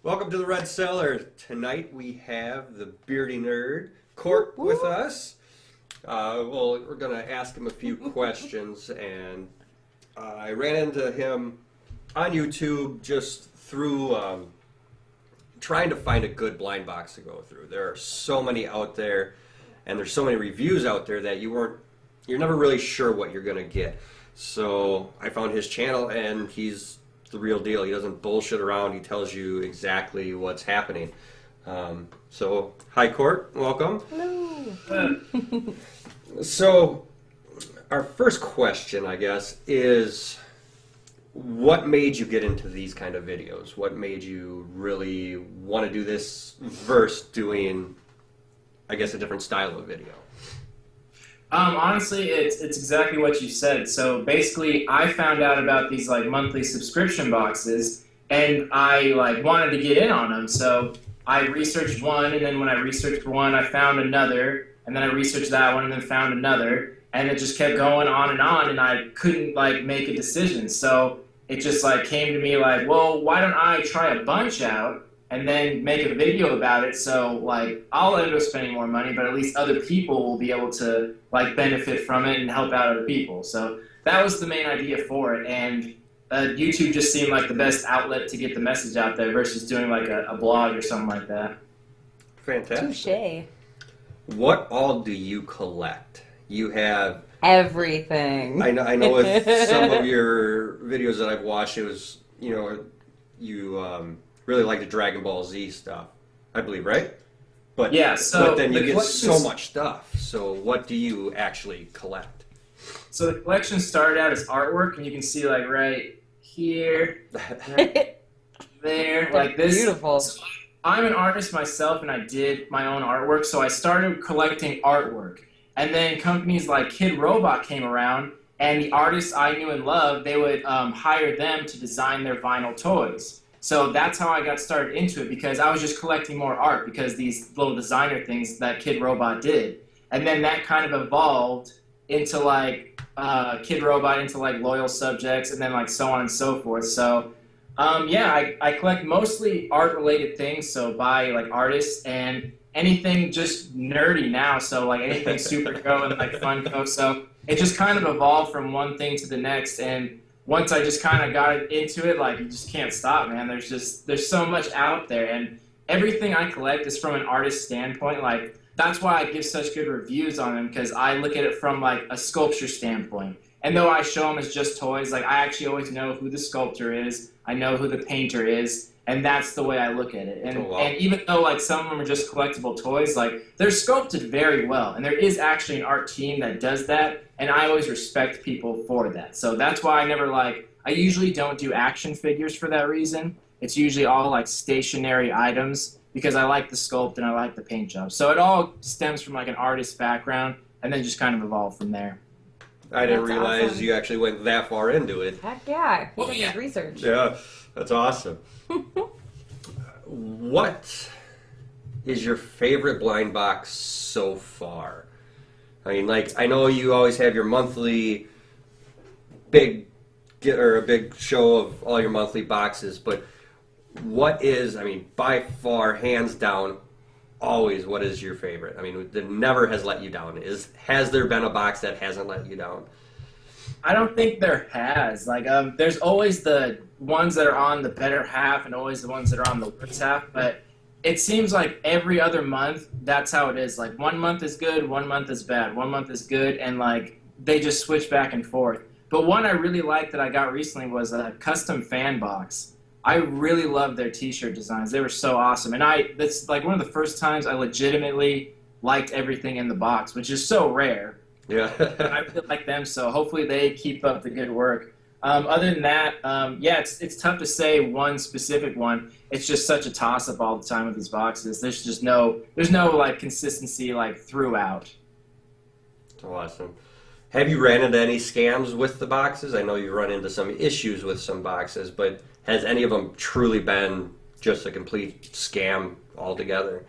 Welcome to the Red Cellar. Tonight we have the Beardy Nerd, Court, with us. We're going to ask him a few questions, and I ran into him on YouTube just through trying to find a good blind box to go through. There are so many out there, and there's so many reviews out there that you're never really sure what you're going to get. So I found his channel, and he's the real deal. He doesn't bullshit around. He tells you exactly what's happening. So, hi, Court. Welcome. Hello. So, our first question, I guess, is what made you get into these kind of videos? What made you really want to do this versus doing, I guess, a different style of video? Honestly, it's exactly what you said. So basically, I found out about these monthly subscription boxes, and I wanted to get in on them. So I researched one, and then when I researched one, I found another, and then I researched that one, and then found another, and it just kept going on, and I couldn't make a decision. So it just came to me well, why don't I try a bunch out and then make a video about it, so I'll end up spending more money, but at least other people will be able to benefit from it and help out other people. So that was the main idea for it, and YouTube just seemed like the best outlet to get the message out there versus doing a blog or something like that. Fantastic. Touche. What all do you collect? You have Everything. I know with some of your videos that I've watched, it was, you really like the Dragon Ball Z stuff, I believe, right? But yeah, so but then you get so much stuff. So what do you actually collect? So the collection started out as artwork, and you can see right here, right there, like this. Beautiful. So I'm an artist myself, and I did my own artwork, so I started collecting artwork. And then companies like Kid Robot came around, and the artists I knew and loved, they would hire them to design their vinyl toys. So that's how I got started into it, because I was just collecting more art because these little designer things that Kid Robot did. And then that kind of evolved into Kid Robot into Loyal Subjects, and then so on and so forth. So yeah, I collect mostly art related things, so by artists, and anything just nerdy now, so anything superhero and Funko. So it just kind of evolved from one thing to the next, and once I just kind of got into it, you just can't stop, man. There's so much out there, and everything I collect is from an artist standpoint. That's why I give such good reviews on them, because I look at it from a sculpture standpoint. And though I show them as just toys, I actually always know who the sculptor is, I know who the painter is, and that's the way I look at it. And, oh, wow. And even though some of them are just collectible toys, they're sculpted very well, and there is actually an art team that does that, and I always respect people for that. So that's why I never I usually don't do action figures for that reason. It's usually all stationary items, because I like the sculpt and I like the paint job. So it all stems from an artist background, and then just kind of evolved from there. I didn't That's realize awesome. you actually went that far into it. Heck yeah. He Well, did yeah. his research. Yeah, that's awesome. What is your favorite blind box so far? I mean, I know you always have your monthly big a big show of all your monthly boxes, but what is, by far, hands down, always, what is your favorite? That never has let you down. Has there been a box that hasn't let you down? I don't think there has. There's always the ones that are on the better half and always the ones that are on the worse half, but it seems every other month, that's how it is. 1 month is good, 1 month is bad, 1 month is good, and they just switch back and forth. But one I really liked that I got recently was a custom fan box. I really loved their t-shirt designs. They were so awesome. And that's one of the first times I legitimately liked everything in the box, which is so rare. Yeah. I really like them, so hopefully they keep up the good work. Other than that, yeah, it's tough to say one specific one. It's just such a toss-up all the time with these boxes. There's no consistency throughout. Awesome. Have you ran into any scams with the boxes? I know you run into some issues with some boxes, but has any of them truly been just a complete scam altogether?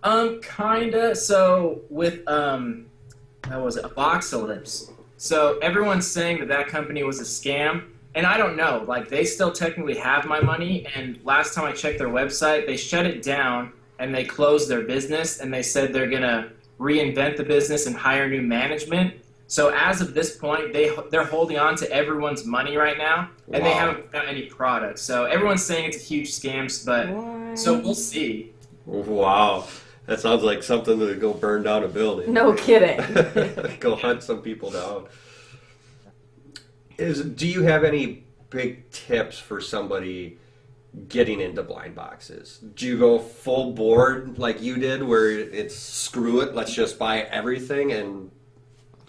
Kinda. So with how was it? Boxalypse. So everyone's saying that company was a scam, And I don't know, like they still technically have my money. And last time I checked their website, they shut it down and they closed their business. And they said they're gonna reinvent the business and hire new management. So as of this point, they're holding on to everyone's money right now, and they haven't got any products. So everyone's saying it's a huge scam, but so we'll see. Wow, that sounds like something to go burn down a building. No kidding. Go hunt some people down. Do you have any big tips for somebody getting into blind boxes? Do you go full board like you did, where it's screw it, let's just buy everything and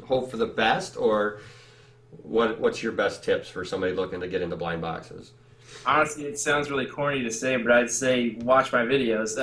hope for the best, or what's your best tips for somebody looking to get into blind boxes? Honestly, it sounds really corny to say, but I'd say watch my videos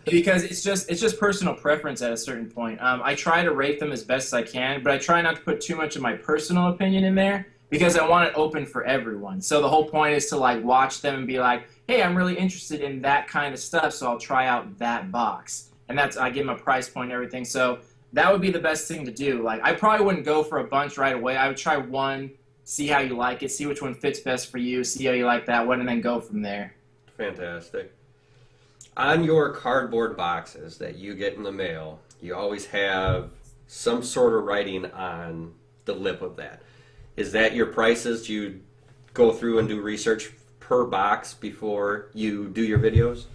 because it's just personal preference at a certain point. I try to rate them as best as I can, but I try not to put too much of my personal opinion in there because I want it open for everyone. So the whole point is to like watch them and be like, hey, I'm really interested in that kind of stuff, so I'll try out that box, and I give them a price point and everything. So that would be the best thing to do. Like, I probably wouldn't go for a bunch right away. I would try one, see how you like it, see which one fits best for you, see how you like that one, and then go from there. Fantastic. On your cardboard boxes that you get in the mail, you always have some sort of writing on the lip of that. Is that your prices? Do you go through and do research per box before you do your videos?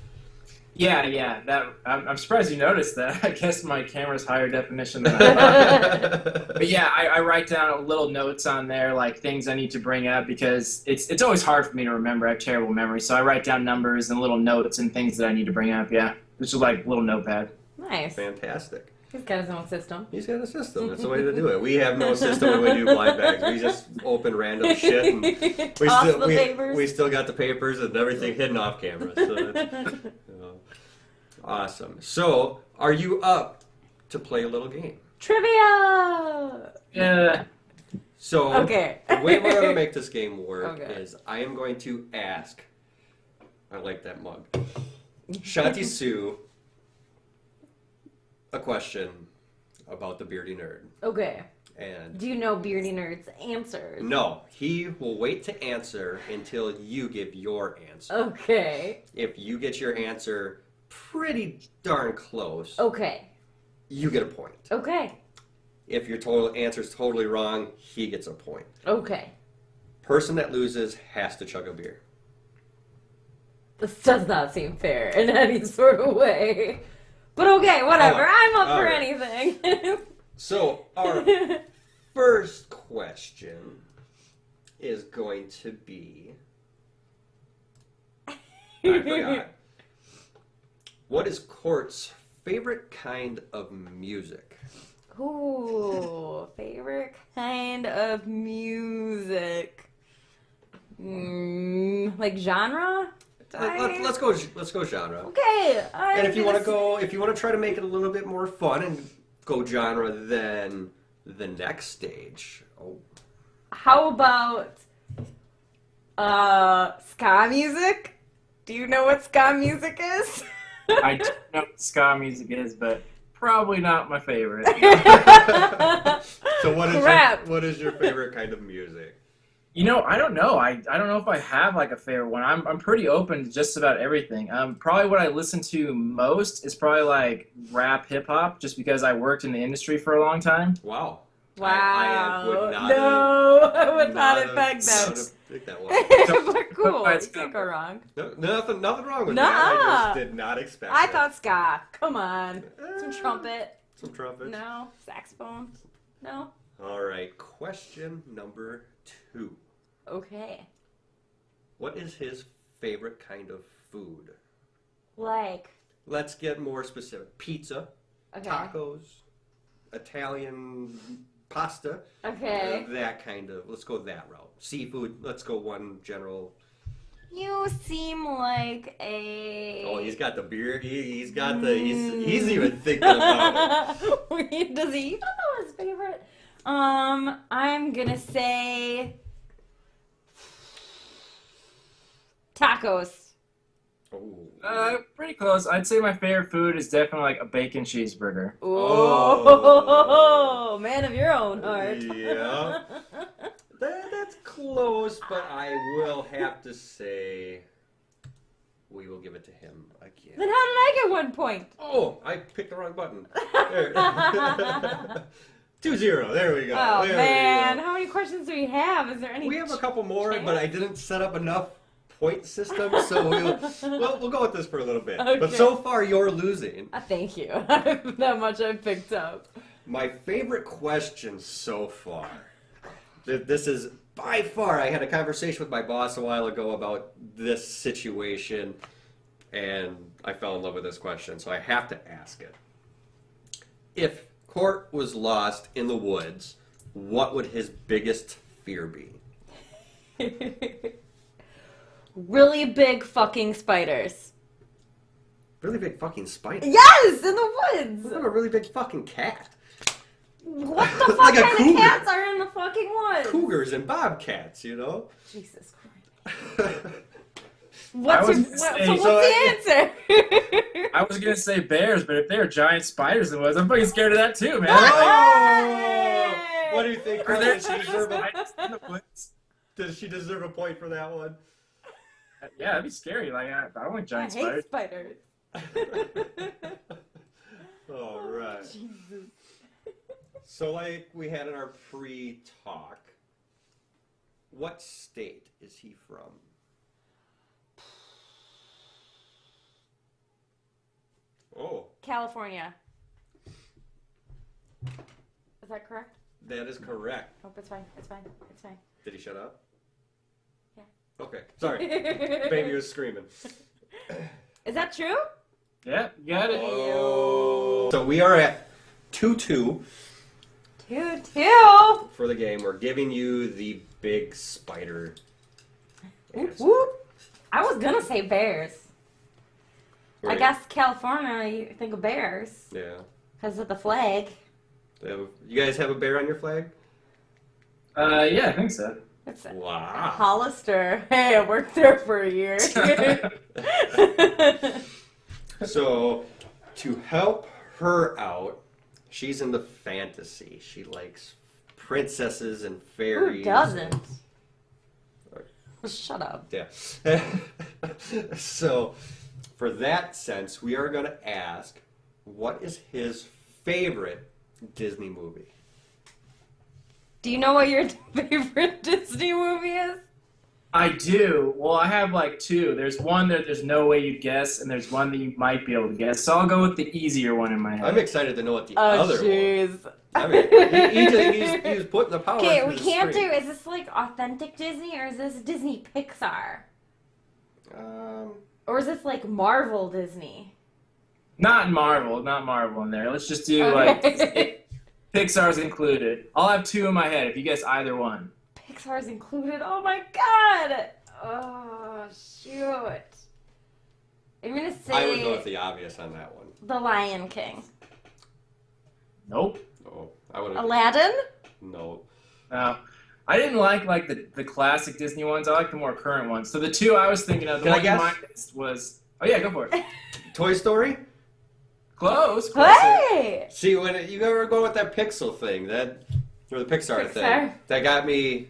Yeah. I'm surprised you noticed that. I guess my camera's higher definition than I thought. But yeah, I write down little notes on there, like things I need to bring up, because it's always hard for me to remember. I have terrible memory, so I write down numbers and little notes and things that I need to bring up. Yeah, which is like a little notepad. Nice. Fantastic. He's got his own system. He's got a system. That's the way to do it. We have no system when we do blind bags. We just open random shit, and we still got the papers and everything hidden off camera. So that's, awesome. So, are you up to play a little game? Trivia! Yeah. So, okay. The way we're going to make this game work is I am going to ask, I like that mug, Shanti Sue a question about the Beardy Nerd. Okay. And do you know Beardy Nerd's answers? No. He will wait to answer until you give your answer. Okay. If you get your answer pretty darn close, okay, you get a point. Okay. If your total answer is totally wrong, he gets a point. Okay. Person that loses has to chug a beer. This does not seem fair in any sort of way. But okay, whatever. I'm up for anything. So, our first question is going to be... I forgot. What is Court's favorite kind of music? Ooh, favorite kind of music. Like genre? Let's go genre. Okay. And if you want to try to make it a little bit more fun and go genre, then the next stage. Oh. How about ska music? Do you know what ska music is? I don't know what ska music is, but probably not my favorite. So what is your favorite kind of music? You know, I don't know. I don't know if I have like a favorite one. I'm pretty open to just about everything. Probably what I listen to most is probably like rap, hip hop, just because I worked in the industry for a long time. Wow. Wow. I would not have pegged that. But cool. You can't go wrong. No, nothing wrong with that. I just did not expect I thought ska. Come on. Some trumpet. Some trumpet. No. Saxophone. No. All right. Question number 2. Okay. What is his favorite kind of food? Like? Let's get more specific. Pizza. Okay. Tacos. Italian pasta. Okay. That kind of. Let's go that route. Seafood. Let's go one general. You seem like a... Oh, he's got the beard. He's got the... He's even thinking about it. Does he even know his favorite? I'm gonna say... tacos. Oh. Pretty close. I'd say my favorite food is definitely like a bacon cheeseburger. Oh, man of your own heart. Yeah. That's close. close, but I will have to say we will give it to him again. Then how did I get 1 point? Oh, I picked the wrong button. There. 2-0. There we go. Oh There man, we go. how many questions do we have? Is there any? We have a couple more, chance? but I didn't set up enough point system, so we'll go with this for a little bit. Okay. But so far, you're losing. Thank you. That much I picked up. My favorite question so far. This is by far. I had a conversation with my boss a while ago about this situation, and I fell in love with this question, so I have to ask it. If Court was lost in the woods, what would his biggest fear be? Really big fucking spiders. Really big fucking spider. Yes, in the woods. What about a really big fucking cat? What the fuck Like a kind cougar. of cats are in the fucking woods? Cougars and bobcats, you know? Jesus Christ. What's was your, gonna so say- what's so the answer? I was gonna say bears, but if they were giant spiders in the woods, I'm fucking scared of that too, man. Oh! What do you think? Are there Does she deserve a, spiders in the woods? does she deserve a point for that one? Yeah, that'd be scary. Like I don't like I giant hate spiders. spiders. All right. Jesus. So, like we had in our pre-talk, what state is he from? Oh, California. Is that correct? that is correct. Nope, it's fine. It's fine. It's fine. Did he shut up? Yeah. Okay, sorry. Baby was screaming. Is that true? Yeah, you got it. Oh. So we are at 2-2 2-2. for the game. We're giving you the big spider. Whoop, answer. whoop. I was gonna say bears. I Right. guess California, you think of bears Yeah. because of the flag. You guys have a bear on your flag? Yeah, I think so. It's a Wow. Hollister. Hey, I worked there for a year. So, to help her out, she's into fantasy. She likes princesses and fairies. Who doesn't? Right. Shut up. Yeah. So, for that sense, we are going to ask, what is his favorite Disney movie? Do you know what your favorite Disney movie is? I do. Well, I have like two. There's one that there's no way you'd guess, and there's one that you might be able to guess. So I'll go with the easier one in my head. I'm excited to know what the Oh, other one. jeez. I mean, he's putting the power. Okay, through we the can't do. screen. Is this like authentic Disney or is this Disney Pixar? Or is this like Marvel Disney? Not Marvel in there. Let's just do Okay. Pixar's included. I'll have two in my head if you guess either one. Pixar's included. Oh my god! Oh shoot! I'm gonna say I would go with the obvious on that one. The Lion King. Nope. Oh, I would. Aladdin. No. No. I didn't like the classic Disney ones. I like the more current ones. So the two I was thinking of, the Can I one in guess? my list was. Oh yeah, go for it. Toy Story. Close. Hey! See, when you ever go with that Pixel thing, or the Pixar thing, Pixar. that got me.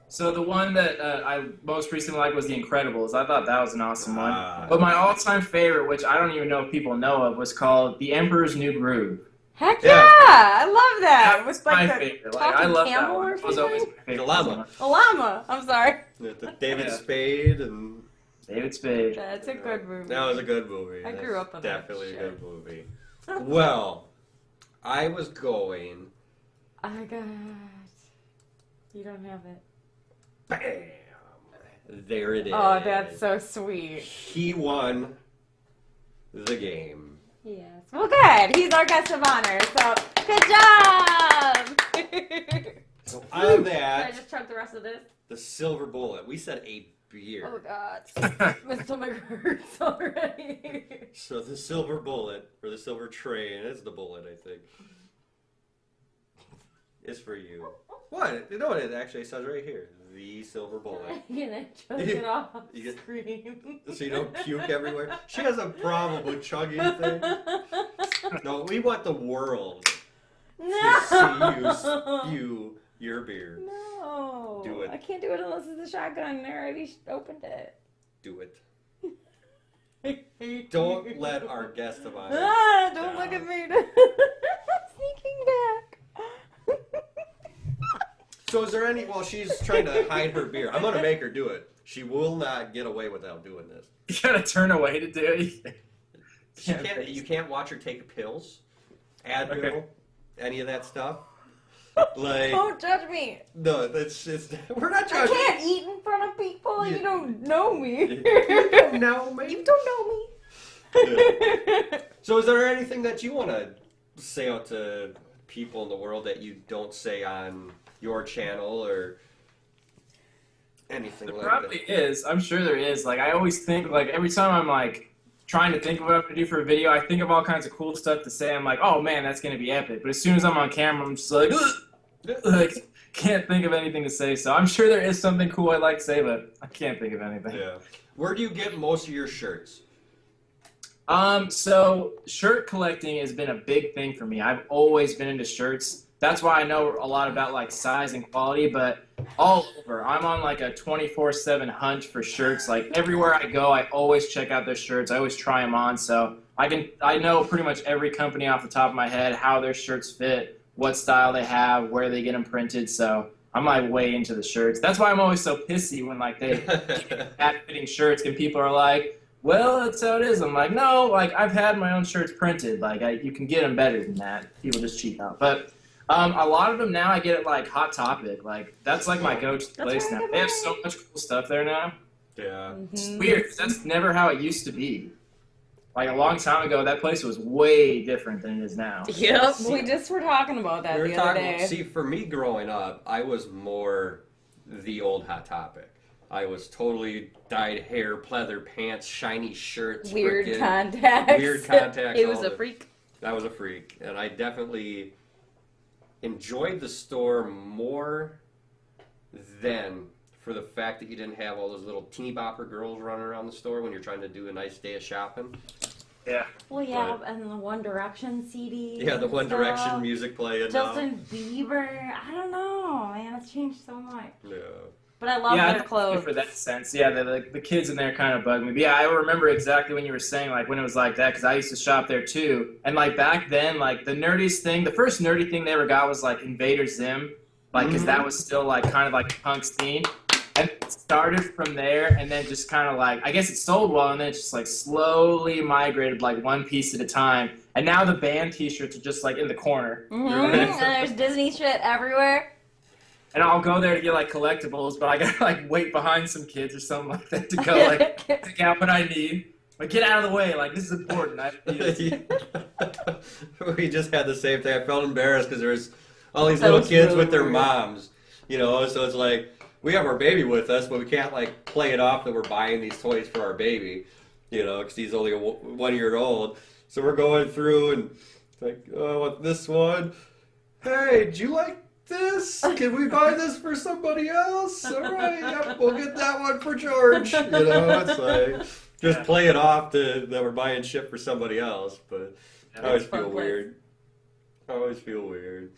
So the one that I most recently liked was The Incredibles. I thought that was an awesome Ah. one. But my all-time favorite, which I don't even know if people know of, was called The Emperor's New Groove. Heck Yeah. yeah! I love that. That was With, like, my the favorite. Like, I talking love that camel one. or It was always something? my favorite. The llama. A llama. I'm sorry. The David Yeah. Spade, and David Spade. That's a good movie. that was a good movie. I grew up on that Definitely a shit. good movie. Well, I was going. I got. You don't have it. Bam! There it is. Oh, that's so sweet. He won the game. Yes. Well, good. He's our guest of honor. So, good job. So on Should I that, just chug the rest of this? the silver bullet. We said a beer. Oh God, my stomach hurts already. So the silver bullet, or the silver train, it's the bullet, I think, is for you. What? You know what it actually says right here? The silver bullet. I'm gonna chug it off You get- screen. So you don't puke everywhere. She has a problem with chugging things. No, we want the world to see you No. spew your beer. No. Do it. I can't do it unless it's a shotgun. I already opened it. Do it. Don't let our guest of honor. Don't look at me. Sneaking back. So is there any? Well, she's trying to hide her beer. I'm gonna make her do it. She will not get away without doing this. You gotta turn away to do it. She can't. You can't watch her take pills, Advil, any of that stuff. Like, Don't judge me. no, that's just. We're not I judging. can't eat in front of people. You don't know me. You don't know me. You don't know me. Yeah. So is there anything that you want to say out to people in the world that you don't say on your channel or anything There like probably that? is. I'm sure there is. Like, I always think, like, every time I'm, like, trying to think of what I'm going to do for a video, I think of all kinds of cool stuff to say. I'm like, oh, man, that's going to be epic. But as soon as I'm on camera, I'm just like, like, can't think of anything to say. So I'm sure there is something cool I'd like to say, but I can't think of anything. Yeah. Where do you get most of your shirts? So shirt collecting has been a big thing for me. I've always been into shirts. That's why I know a lot about like size and quality, but all over. I'm on like a 24/7 hunt for shirts. Like everywhere I go, I always check out their shirts. I always try them on. So I know pretty much every company off the top of my head, how their shirts fit, what style they have, where they get them printed. So I'm like way into the shirts. That's why I'm always so pissy when like they get bad fitting shirts and people are like, well, that's how it is. I'm like, no, like I've had my own shirts printed. Like you can get them better than that. People just cheap out. But a lot of them now I get at like Hot Topic. Like that's like my go-to place now. They have so much cool stuff there now. Yeah. It's weird 'cause that's never how it used to be. Like a long time ago, that place was way different than it is now. Yep, we just were talking about that the other day. See, for me growing up, I was more the old Hot Topic. I was totally dyed hair, pleather pants, shiny shirts, Weird frickin' contacts. weird contacts. He was all a the- freak. I was a freak, and I definitely enjoyed the store more then for the fact that you didn't have all those little teeny bopper girls running around the store when you're trying to do a nice day of shopping. Yeah. Well, yeah, and the One Direction CD. Yeah, the One stuff. Direction music playing. Justin Bieber. I don't know, man. It's changed so much. Yeah. But I love Yeah, their clothes. for that sense. Yeah, the kids in there kind of bug me. But yeah, I remember exactly when you were saying like when it was like that because I used to shop there too. And like back then, like the nerdiest thing, the first nerdy thing they ever got was like Invader Zim, like because that was still like kind of like punk's theme. And it started from there, and then just kind of like I guess it sold well, and then it just like slowly migrated like one piece at a time. And now the band T-shirts are just like in the corner. And there's Disney shit everywhere. And I'll go there to get like collectibles, but I gotta like wait behind some kids or something like that to go like pick out what I need. Like get out of the way, like this is important. I have to do this. We just had the same thing. I felt embarrassed because there's all these little kids really with their weird. moms, you know. So it's like we have our baby with us, but we can't like play it off that we're buying these toys for our baby, you know, because he's only 1 year old. So we're going through and it's like, oh, what this one? Hey, do you like this? Can we buy this for somebody else? All right, yep, we'll get that one for George. You know, it's like just play it off that we're buying shit for somebody else. But I always feel fun weird. I always feel weird.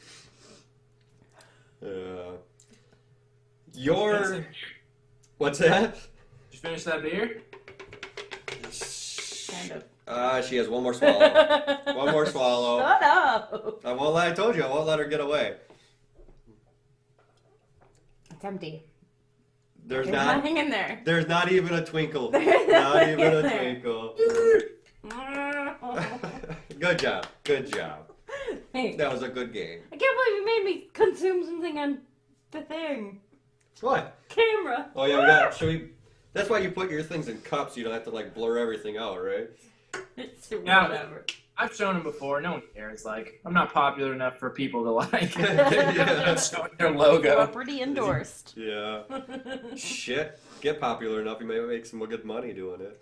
What's that? Did you finish that beer? Kind of. She has one more swallow. One more swallow. Shut up. I won't let. I told you I won't let her get away. It's empty. There's There's not. nothing in there. There's not even a twinkle. There's Not nothing even in a there. twinkle. Good job. Good job. Hey, That was a good game. I can't believe you made me consume something on the thing. What? Camera. Oh yeah, we got. Should we? That's why you put your things in cups. You don't have to like blur everything out, right? It's Yeah. whatever. I've shown them before. No one cares. Like I'm not popular enough for people to like. Yeah. Showing their logo. Celebrity endorsed. Yeah. Shit. Get popular enough, you may make some good money doing it.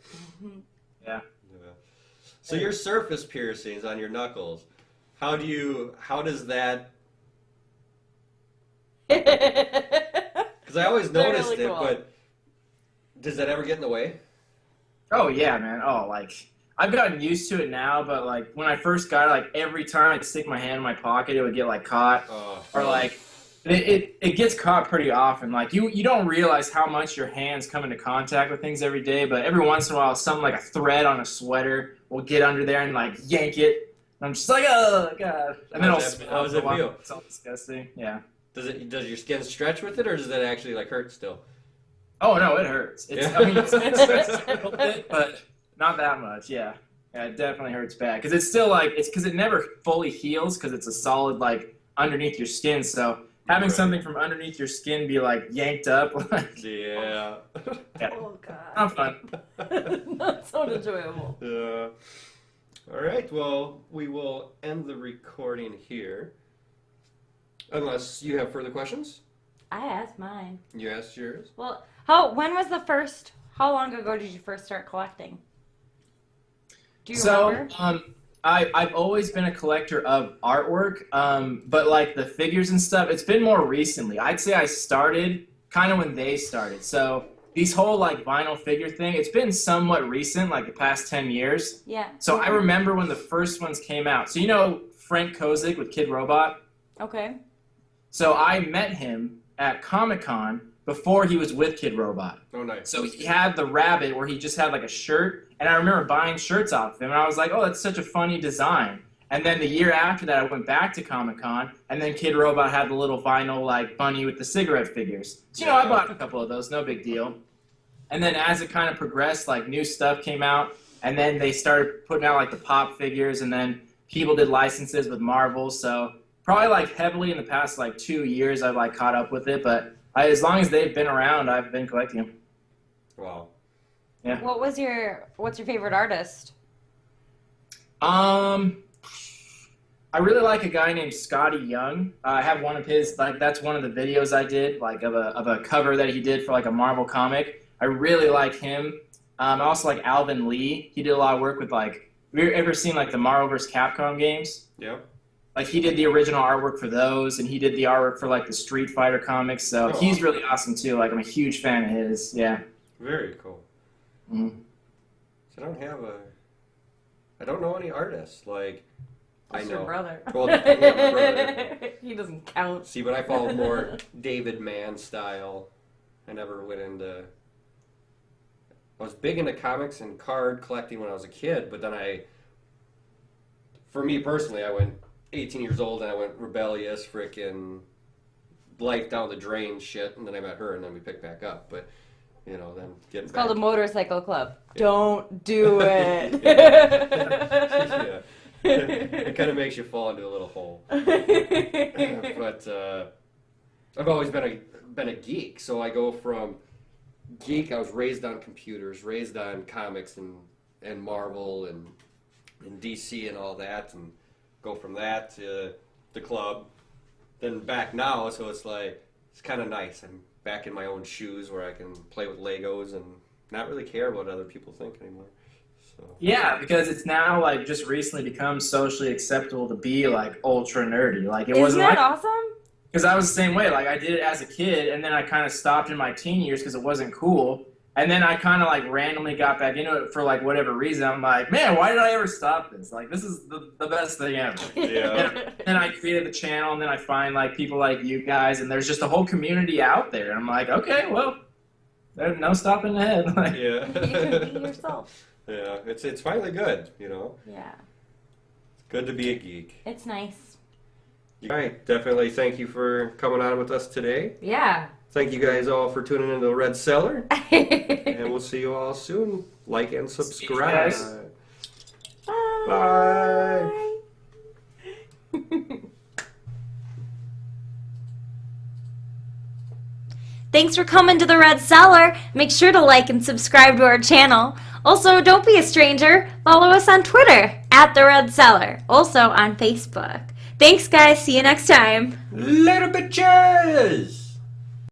Yeah. So your surface piercings on your knuckles, how does that? Because I always They're noticed really it, cool. but does that ever get in the way? Oh yeah, man. Oh, like I've gotten used to it now, but like when I first got it, like every time I'd stick my hand in my pocket, it would get like caught, or like It gets caught pretty often. Like you don't realize how much your hands come into contact with things every day, but every once in a while, something like a thread on a sweater will get under there and like yank it. And I'm just like, oh god. And then How does it feel? It's all disgusting. Yeah. Does your skin stretch with it, or does that actually like hurt still? Oh no, it hurts. I mean, it stretches a little bit, but not that much. Yeah. Yeah, it definitely hurts bad because it's still like it's because it never fully heals because it's a solid like underneath your skin. So having something from underneath your skin be like yanked up, like Yeah. Oh god. not fun. Not so enjoyable. All right. Well, we will end the recording here, unless you have further questions. I asked mine. You asked yours. Well, when was the first? How long ago did you first start collecting? Do you remember? I've always been a collector of artwork, but like the figures and stuff, it's been more recently. I'd say I started kind of when they started. So these whole like vinyl figure thing, it's been somewhat recent, like the past 10 years. Yeah. So I remember when the first ones came out. So you know Frank Kozik with Kid Robot? Okay. So I met him at Comic-Con before he was with Kid Robot. Oh, nice. So he had the rabbit where he just had like a shirt, and I remember buying shirts off him, and I was like, oh, that's such a funny design. And then the year after that, I went back to Comic-Con, and then Kid Robot had the little vinyl like bunny with the cigarette figures. So, I bought a couple of those, no big deal. And then as it kind of progressed, like new stuff came out, and then they started putting out like the pop figures, and then people did licenses with Marvel. So probably like heavily in the past like 2 years, I've like caught up with it, but as long as they've been around, I've been collecting them. Wow. Yeah. What's your favorite artist? I really like a guy named Scotty Young. I have one of his, like that's one of the videos I did, like of a cover that he did for like a Marvel comic. I really like him. I also like Alvin Lee. He did a lot of work with like, have you ever seen like the Marvel vs. Capcom games? Yeah. Like he did the original artwork for those, and he did the artwork for like the Street Fighter comics. So he's really awesome too. Like I'm a huge fan of his. Yeah. Very cool. Mm-hmm. So I don't know any artists. Like, That's I know. Your brother. Well, yeah, my brother. He doesn't count. See, but I follow more David Mann style. I never went into. I was big into comics and card collecting when I was a kid, but then for me personally, I went 18 years old and I went rebellious, freaking life down the drain shit, and then I met her and then we picked back up. But then getting It's back. called a motorcycle club. Yeah. Don't do it. Yeah. It kind of makes you fall into a little hole. But I've always been a geek, so I go from geek. I was raised on computers, raised on comics and Marvel and DC and all that, and go from that to the club, then back now. So it's like it's kind of nice. I'm back in my own shoes where I can play with Legos and not really care what other people think anymore. So. Yeah, because it's now like just recently become socially acceptable to be like ultra nerdy. Like it Isn't wasn't that like awesome? because I was the same way. Like I did it as a kid, and then I kind of stopped in my teen years because it wasn't cool. And then I kind of like randomly got back into it for like whatever reason. I'm like, man, why did I ever stop this? Like this is the best thing ever. Yeah. And I created the channel, and then I find like people like you guys, and there's just a whole community out there. And I'm like, okay, well, there's no stopping ahead. Like, Yeah. You can be yourself. Yeah, it's finally good, Yeah. It's good to be a geek. It's nice. All right, definitely thank you for coming on with us today. Yeah. Thank you guys all for tuning into the Red Cellar, and we'll see you all soon. Like and subscribe. Bye. Bye. Thanks for coming to the Red Cellar. Make sure to like and subscribe to our channel. Also, don't be a stranger. Follow us on Twitter @TheRedCellar. Also on Facebook. Thanks, guys. See you next time. Later, bitches!